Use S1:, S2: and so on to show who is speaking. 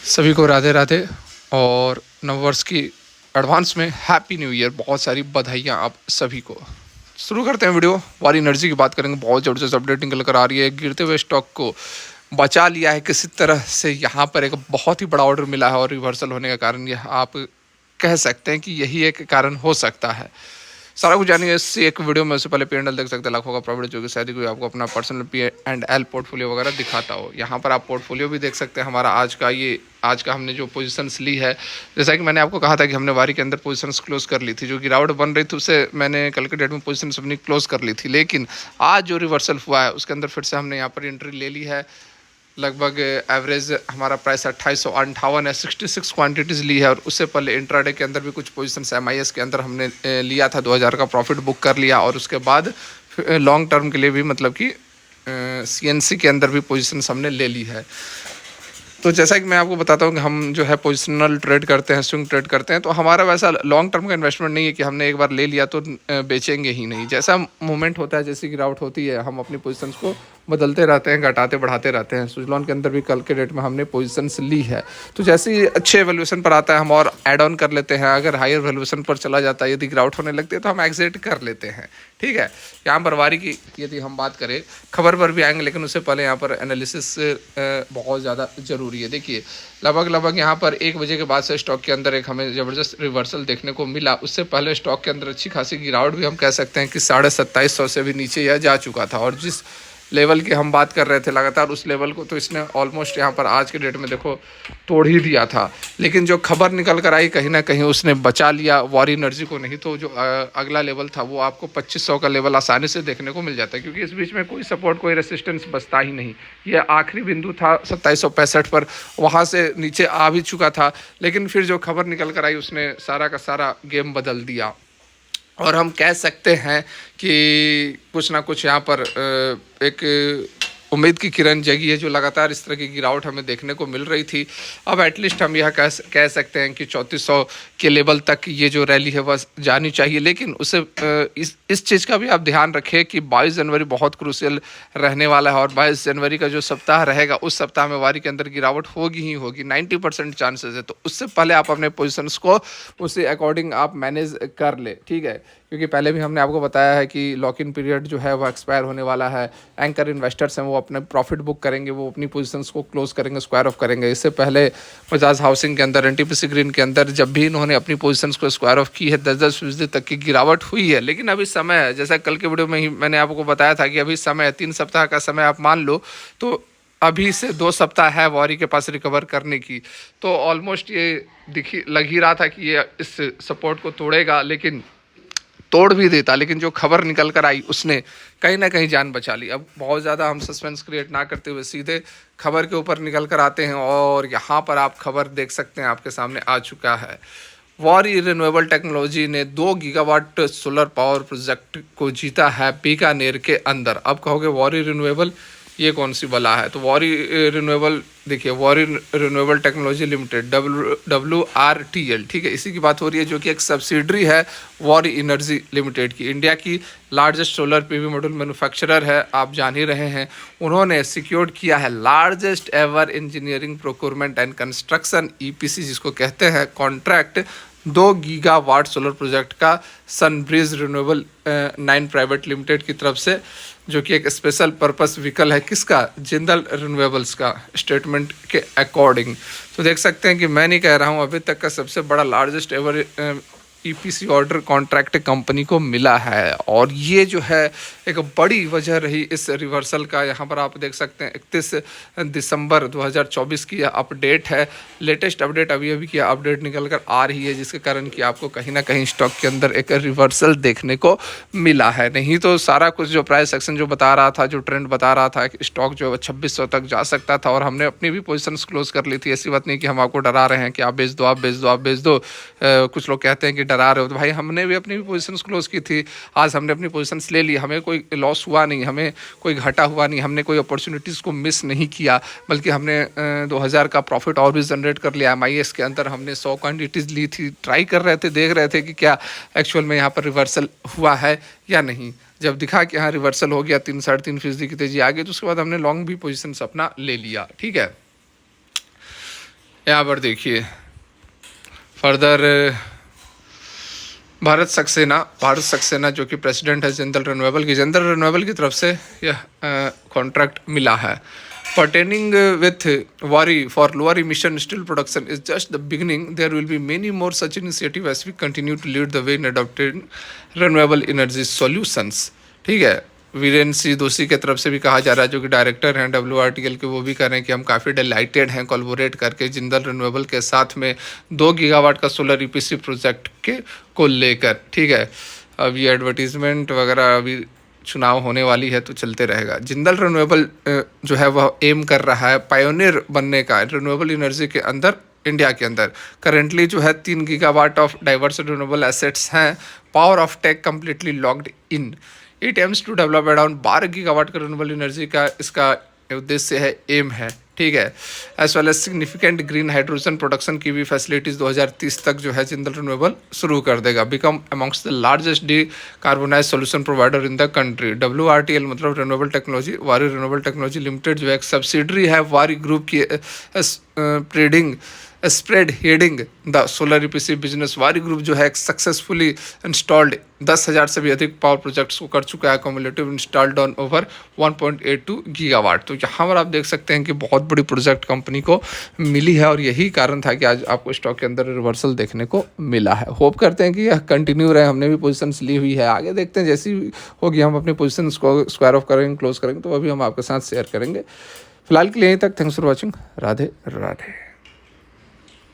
S1: सभी को राधे राधे और नववर्ष की एडवांस में हैप्पी न्यू ईयर। बहुत सारी बधाइयाँ आप सभी को। शुरू करते हैं वीडियो। वारी एनर्जी की बात करेंगे। बहुत ज़बरदस्त अपडेट निकल कर आ रही है। गिरते हुए स्टॉक को बचा लिया है किसी तरह से। यहाँ पर एक बहुत ही बड़ा ऑर्डर मिला है और रिवर्सल होने का कारण यह आप कह सकते हैं कि यही एक कारण हो सकता है। सारा कुछ जानिए इससे एक वीडियो में। उससे पहले P&L देख सकते हैं, लाखों का प्रॉफिट, जो कि शायद कोई आपको अपना पर्सनल P&L पोर्टफोलियो वगैरह दिखाता हो। यहाँ पर आप पोर्टफोलियो भी देख सकते हैं हमारा आज का हमने जो पोजीशंस ली है। जैसा कि मैंने आपको कहा था कि हमने वारी के अंदर पोजीशंस क्लोज कर ली थी। जो गिरावट बन रही थी उससे मैंने कल के डेट में पोजीशंस अपनी क्लोज कर ली थी, लेकिन आज जो रिवर्सल हुआ है उसके अंदर फिर से हमने यहाँ पर एंट्री ले ली है। लगभग एवरेज हमारा प्राइस 2858 है। 66 क्वांटिटीज़ ली है और उससे पहले इंट्राडे के अंदर भी कुछ पोजीशंस MIS के अंदर हमने लिया था। 2000 का प्रॉफिट बुक कर लिया और उसके बाद लॉन्ग टर्म के लिए भी मतलब कि CNC के अंदर भी पोजीशंस हमने ले ली है। तो जैसा कि मैं आपको बताता हूँ कि हम जो है पोजिशनल ट्रेड करते हैं, स्विंग ट्रेड करते हैं, तो हमारा वैसा लॉन्ग टर्म का इन्वेस्टमेंट नहीं है कि हमने एक बार ले लिया तो बेचेंगे ही नहीं। जैसा मूवमेंट होता है, जैसी गिरावट होती है, हम अपनी पोजीशंस को बदलते रहते हैं, घटाते बढ़ाते रहते हैं। सुजलॉन के अंदर भी कल के डेट में हमने पोजीशंस ली है। तो जैसे ही अच्छे वैल्यूएशन पर आता है हम और ऐड ऑन कर लेते हैं। अगर हायर वैल्यूएशन पर चला जाता है, यदि गिरावट होने लगती है तो हम एग्जिट कर लेते हैं। ठीक है। यहाँ पर वारी की यदि हम बात करें, खबर पर भी आएंगे, लेकिन उससे पहले यहाँ पर एनालिसिस बहुत ज़्यादा ज़रूरी है। देखिए लगभग यहाँ पर 1 बजे के बाद से स्टॉक के अंदर एक हमें ज़बरदस्त रिवर्सल देखने को मिला। उससे पहले स्टॉक के अंदर अच्छी खासी गिरावट भी हम कह सकते हैं कि 2750 से भी नीचे यह जा चुका था। और जिस लेवल की हम बात कर रहे थे लगातार, उस लेवल को तो इसने ऑलमोस्ट यहाँ पर आज के डेट में देखो तोड़ ही दिया था। लेकिन जो खबर निकल कर आई कहीं ना कहीं उसने बचा लिया वारी एनर्जी को। नहीं तो जो अगला लेवल था वो आपको 2500 का लेवल आसानी से देखने को मिल जाता है, क्योंकि इस बीच में कोई सपोर्ट कोई रेसिस्टेंस बचता ही नहीं। ये आखिरी बिंदु था 2765 पर, वहाँ से नीचे आ भी चुका था। लेकिन फिर जो खबर निकल कर आई उसने सारा का सारा गेम बदल दिया। और हम कह सकते हैं कि कुछ ना कुछ यहाँ पर एक उम्मीद की किरण जगी है। जो लगातार इस तरह की गिरावट हमें देखने को मिल रही थी, अब एटलीस्ट हम यह कह सकते हैं कि 3400 के लेवल तक ये जो रैली है वह जानी चाहिए। लेकिन उसे इस चीज़ का भी आप ध्यान रखें कि 22 जनवरी बहुत क्रूशियल रहने वाला है। और 22 जनवरी का जो सप्ताह रहेगा, उस सप्ताह में वारी के अंदर गिरावट होगी ही होगी, 90% चांसेस है। तो उससे पहले आप अपने पोजिशंस को उसी अकॉर्डिंग आप मैनेज कर ले। ठीक है। क्योंकि पहले भी हमने आपको बताया है कि लॉक इन पीरियड जो है वह एक्सपायर होने वाला है। एंकर इन्वेस्टर्स हैं वो अपने प्रॉफिट बुक करेंगे, वो अपनी पोजीशंस को क्लोज करेंगे, स्क्वायर ऑफ करेंगे। इससे पहले बजाज हाउसिंग के अंदर, NTPC ग्रीन के अंदर जब भी इन्होंने अपनी पोजीशंस को स्क्वायर ऑफ की है, 10-10% तक की गिरावट हुई है। लेकिन अभी समय है, जैसा कल के वीडियो में ही मैंने आपको बताया था कि अभी समय है, 3 सप्ताह का समय आप मान लो, तो अभी से 2 सप्ताह है वारी के पास रिकवर करने की। तो ऑलमोस्ट ये लग ही रहा था कि ये इस सपोर्ट को तोड़ेगा, लेकिन तोड़ भी देता। लेकिन जो खबर निकल कर आई उसने कहीं ना कहीं जान बचा ली। अब बहुत ज़्यादा हम सस्पेंस क्रिएट ना करते हुए सीधे खबर के ऊपर निकल कर आते हैं। और यहाँ पर आप खबर देख सकते हैं, आपके सामने आ चुका है। वारी रिन्यूएबल टेक्नोलॉजी ने 2 गीगावाट सोलर पावर प्रोजेक्ट को जीता है बीकानेर के अंदर। अब कहोगे वारी रिन्यूएबल ये कौन सी बला है? तो वारी रिन्यूएबल, देखिए वारी रिन्यूएबल टेक्नोलॉजी लिमिटेड, WRTL, ठीक है, इसी की बात हो रही है, जो कि एक सब्सिडरी है वारी एनर्जी लिमिटेड की। इंडिया की largest solar PV module manufacturer है, आप जान ही रहे हैं। उन्होंने सिक्योर्ड किया है largest ever engineering procurement and construction EPC जिसको कहते हैं कॉन्ट्रैक्ट 2 गीगावाट सोलर प्रोजेक्ट का सनब्रिज रिन्यूएबल 9 प्राइवेट लिमिटेड की तरफ से, जो कि एक स्पेशल पर्पस व्हीकल है किसका? जिंदल रिन्यूएबल्स का, स्टेटमेंट के अकॉर्डिंग। तो देख सकते हैं कि मैं नहीं कह रहा हूँ, अभी तक का सबसे बड़ा largest ever EPC order contract company को मिला है। और ये जो है एक बड़ी वजह रही इस रिवर्सल का। यहाँ पर आप देख सकते हैं 31 दिसंबर 2024 की यह अपडेट है। लेटेस्ट अपडेट अभी की अपडेट निकल कर आ रही है, जिसके कारण कि आपको कहीं ना कहीं स्टॉक के अंदर एक रिवर्सल देखने को मिला है। नहीं तो सारा कुछ जो प्राइस सेक्शन जो बता रहा था, जो ट्रेंड बता रहा था कि स्टॉक जो 2600 तक जा सकता था, और हमने अपनी भी पोजीशंस क्लोज कर ली थी। ऐसी बात नहीं कि हम आपको डरा रहे हैं कि आप बेच दो, आप बेच दो, आप बेच दो। कुछ लोग कहते हैं कि डरा रहे हो, तो भाई हमने भी अपनी पोजीशंस क्लोज की थी। आज हमने अपनी पोजीशंस ले ली, हमें कोई लॉस हुआ नहीं, हमें कोई घाटा हुआ नहीं, हमने कोई अपॉर्चुनिटीज़ को मिस नहीं किया, बल्कि हमने 2000 का प्रॉफिट और भी जनरेट कर लिया। MIS के अंदर हमने 100 क्वान्टिटीज़ ली थी, ट्राई कर रहे थे, देख रहे थे कि क्या एक्चुअल में यहाँ पर रिवर्सल हुआ है या नहीं। जब दिखा कि हाँ रिवर्सल हो गया, 3-3.5% की तेजी आ गई, तो उसके बाद हमने लॉन्ग भी पोजीशंस अपना ले लिया। ठीक है। यहाँ पर देखिए फर्दर भारत सक्सेना जो कि प्रेसिडेंट है जिंदल रिन्यूएबल की तरफ से यह कॉन्ट्रैक्ट मिला है। Pertaining with Waaree for lower emission steel production is just the beginning, there will be many more such initiative as we continue to lead the way in adopting renewable energy solutions. ठीक है, वीरेन सी दोषी के तरफ से भी कहा जा रहा है, जो कि डायरेक्टर हैं WRTL के, वो भी कह रहे हैं कि हम काफ़ी डिलाइटेड हैं कोलैबोरेट करके जिंदल रिन्यूएबल के साथ में 2 गीगावाट का सोलर EPC प्रोजेक्ट को लेकर। ठीक है, अब ये एडवर्टीजमेंट वगैरह अभी चुनाव होने वाली है तो चलते रहेगा। जिंदल रिन्यूएबल जो है वह एम कर रहा है पायोनियर बनने का रिन्यूएबल एनर्जी के अंदर, इंडिया के अंदर। करेंटली जो है 3 gigawatt of diverse renewable assets हैं, power of take completely locked in. It aims to develop around 12 gigawatt का रिन्यूएबल एनर्जी का इसका उद्देश्य है, एम है। ठीक है, as well as significant green hydrogen production की भी फैसिलिटीज़ 2030 तक जो है जिंदल रिन्यूएबल शुरू कर देगा। Become amongst the largest carbonise solution provider in the country. WRTL मतलब रिन्यूएबल टेक्नोलॉजी, वारी रिन्यूएबल टेक्नोलॉजी लिमिटेड जो है एक सब्सिडरी है वारी ग्रुप की, spread heading the solar EPC business. वारी ग्रुप जो है एक सक्सेसफुली इंस्टॉल्ड 10,000 से भी अधिक पावर प्रोजेक्ट्स को कर चुका है, cumulative installed on over 1.82 gigawatt. तो यहाँ पर आप देख सकते हैं कि बहुत बड़ी प्रोजेक्ट कंपनी को मिली है और यही कारण था कि आज आपको स्टॉक के अंदर रिवर्सल देखने को मिला है। होप करते हैं कि यह कंटिन्यू रहे। हमने भी पोजीशंस ली हुई है, आगे देखते हैं जैसी होगी हम अपनी पोजीशंस को स्क्वायर ऑफ करेंगे, क्लोज करेंगे, तो अभी हम आपके साथ शेयर करेंगे। फिलहाल के लिए यहीं तक। Thanks for watching. Radhe Radhe.